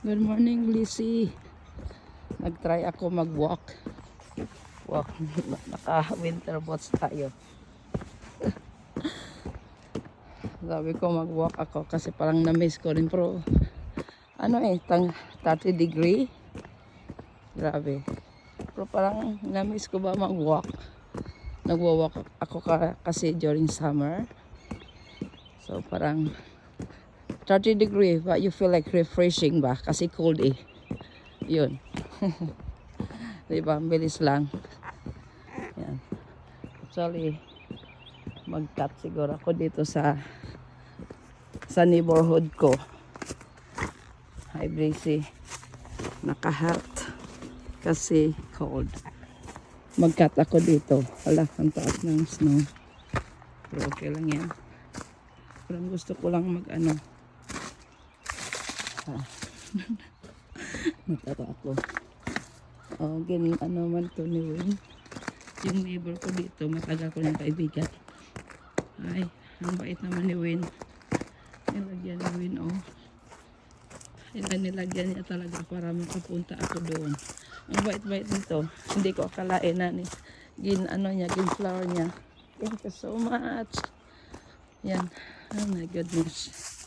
Good morning, Lizzie. Nag-try ako mag-walk. Naka-winter boots tayo. Sabi ko mag-walk ako kasi parang na-miss ko rin. Pero, 30 degree. Grabe. Pero parang na-miss ko ba mag-walk. Nagwa-walk ako kasi during summer. So, parang 30 degree, but you feel like refreshing ba? Kasi cold eh. Yun. Diba? Bilis lang. Yan. Actually, mag-cut siguro ako dito sa neighborhood ko. Hi, Bracy. Naka-hat. Kasi cold. Mag-cut ako dito. Wala, ang taas ng snow. Pero okay lang yan. Parang gusto ko lang natata ako. Man to ni Win. Yung neighbor ko dito, matagal ko ng kaibigan. Ay, ang bait naman ni Win. Nilagyan ni Win, nilagyan niya talaga para makapunta ako doon. Ang bait-bait nito. Hindi ko akalain na flower niya. Thank you so much. Yan. Oh my goodness.